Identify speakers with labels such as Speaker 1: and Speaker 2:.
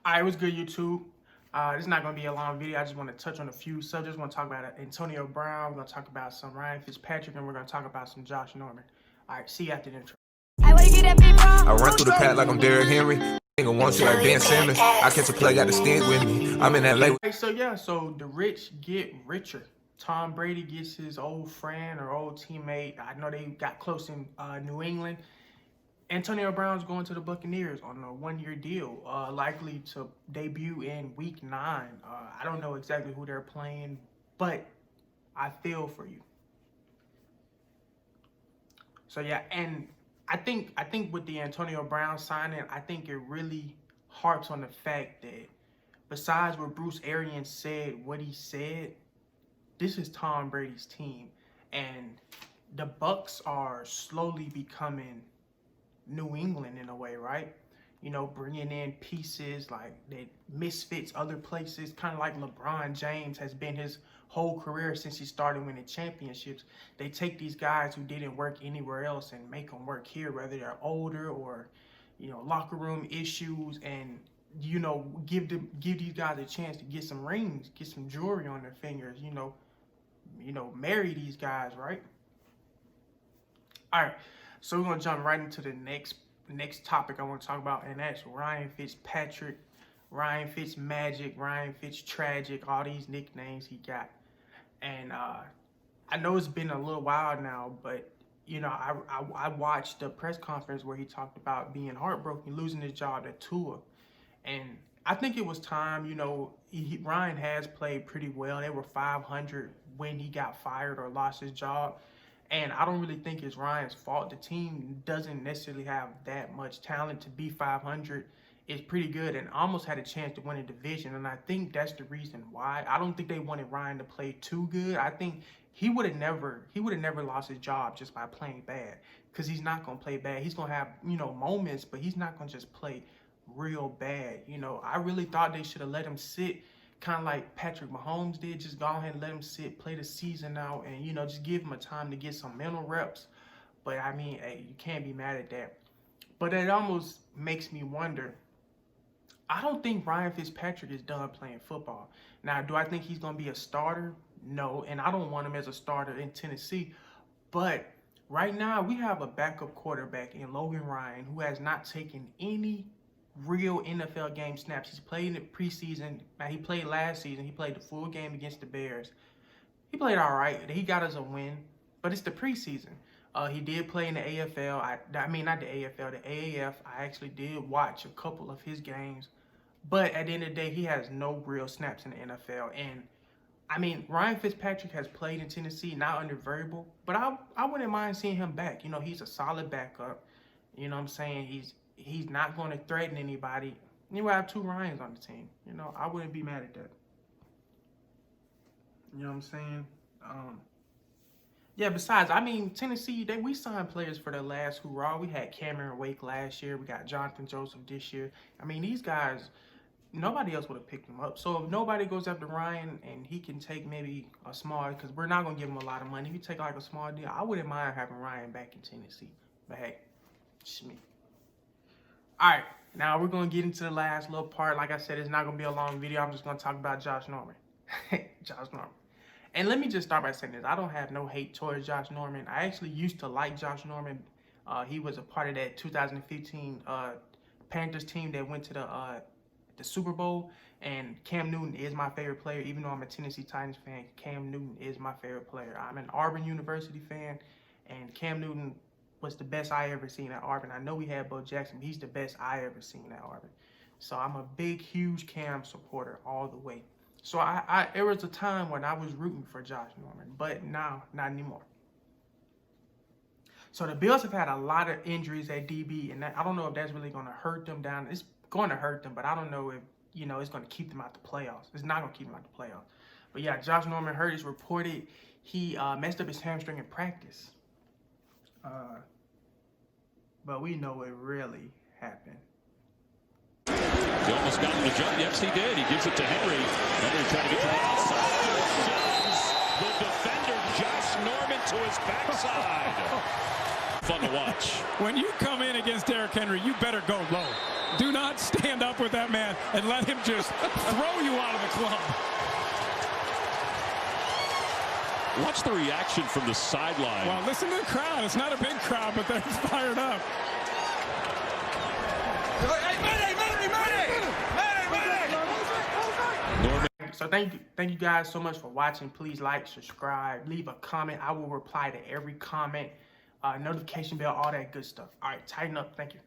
Speaker 1: Alright, what's good, YouTube? This is not going to be a long video. I just want to touch on a few subjects. I want to talk about Antonio Brown. We're going to talk about some Ryan Fitzpatrick, and we're going to talk about some Josh Norman. Alright, see you after the intro.
Speaker 2: I run through the pack like I'm Derrick Henry. Nigga want you like Ben Simmons. I catch a play, got the stick with me. I'm in that late.
Speaker 1: So the rich get richer. Tom Brady gets his old friend or old teammate. I know they got close in New England. Antonio Brown's going to the Buccaneers on a one-year deal, likely to debut in Week 9. I don't know exactly who they're playing, but I feel for you. So yeah, and I think with the Antonio Brown signing, I think it really harps on the fact that besides what Bruce Arians said, what he said, this is Tom Brady's team, and the Bucs are slowly becoming New England in a way, right? You know, bringing in pieces like that misfits other places, kind of like LeBron James has been his whole career since he started winning championships. They take these guys who didn't work anywhere else and make them work here, whether they're older or, you know, locker room issues, and, you know, give these guys a chance to get some rings, get some jewelry on their fingers, you know, marry these guys, right? All right. So we're going to jump right into the next topic I want to talk about, and that's Ryan Fitzpatrick, Ryan Fitzmagic, Ryan Fitztragic, all these nicknames he got. And I know it's been a little while now, but, you know, I watched the press conference where he talked about being heartbroken, losing his job at Tua. And I think it was time. You know, Ryan has played pretty well. They were 500 when he got fired or lost his job. And I don't really think it's Ryan's fault. The team doesn't necessarily have that much talent to be 500. It's pretty good and almost had a chance to win a division. And I think that's the reason why. I don't think they wanted Ryan to play too good. I think he would have never lost his job just by playing bad, because he's not going to play bad. He's going to have, you know, moments, but he's not going to just play real bad. You know, I really thought they should have let him sit, kind of like Patrick Mahomes did. Just go ahead and let him sit, play the season out, and, you know, just give him a time to get some mental reps. But, I mean, hey, you can't be mad at that. But it almost makes me wonder, I don't think Ryan Fitzpatrick is done playing football. Now, do I think he's going to be a starter? No, and I don't want him as a starter in Tennessee. But right now, we have a backup quarterback in Logan Ryan who has not taken any real NFL game snaps. He's played in the preseason. Now, he played last season. He played the full game against the Bears. He played all right. He got us a win, but it's the preseason. He did play in the AFL. I mean, not the AFL, the AAF. I actually did watch a couple of his games. But at the end of the day, he has no real snaps in the NFL. And, I mean, Ryan Fitzpatrick has played in Tennessee, not under Variable, but I wouldn't mind seeing him back. You know, he's a solid backup. You know what I'm saying? He's not going to threaten anybody. You will have two Ryans on the team. You know, I wouldn't be mad at that. You know what I'm saying? Yeah, besides, I mean, Tennessee, we signed players for the last hoorah. We had Cameron Wake last year. We got Jonathan Joseph this year. I mean, these guys, nobody else would have picked them up. So if nobody goes after Ryan and he can take maybe a small, because we're not going to give him a lot of money. If you take like a small deal, I wouldn't mind having Ryan back in Tennessee. But hey, it's me. All right, now we're going to get into the last little part. Like I said, it's not going to be a long video. I'm just going to talk about Josh Norman. Josh Norman. And let me just start by saying this. I don't have no hate towards Josh Norman. I actually used to like Josh Norman. He was a part of that 2015 Panthers team that went to the Super Bowl. And Cam Newton is my favorite player. Even though I'm a Tennessee Titans fan, Cam Newton is my favorite player. I'm an Auburn University fan, and Cam Newton was the best I ever seen at Auburn. I know we had Bo Jackson, but he's the best I ever seen at Auburn. So I'm a big, huge Cam supporter all the way. So there was a time when I was rooting for Josh Norman, but now, not anymore. So the Bills have had a lot of injuries at DB, and I don't know if that's really going to hurt them down. It's going to hurt them, but I don't know if, you know, it's going to keep them out the playoffs. It's not going to keep them out the playoffs. But yeah, Josh Norman hurt. It's reported he messed up his hamstring in practice. But we know it really happened.
Speaker 3: He almost got him to jump. Yes, he did. He gives it to Henry. Henry trying to get to the outside. Shoves the defender, Josh Norman, to his backside. Fun to watch.
Speaker 4: When you come in against Derrick Henry, you better go low. Do not stand up with that man and let him just throw you out of the club.
Speaker 3: Watch the reaction from the sideline.
Speaker 4: Well, listen to the crowd. It's not a big crowd, but they're fired up.
Speaker 1: So thank you guys so much for watching. Please like, subscribe, leave a comment. I will reply to every comment, notification bell, all that good stuff. All right, tighten up. Thank you.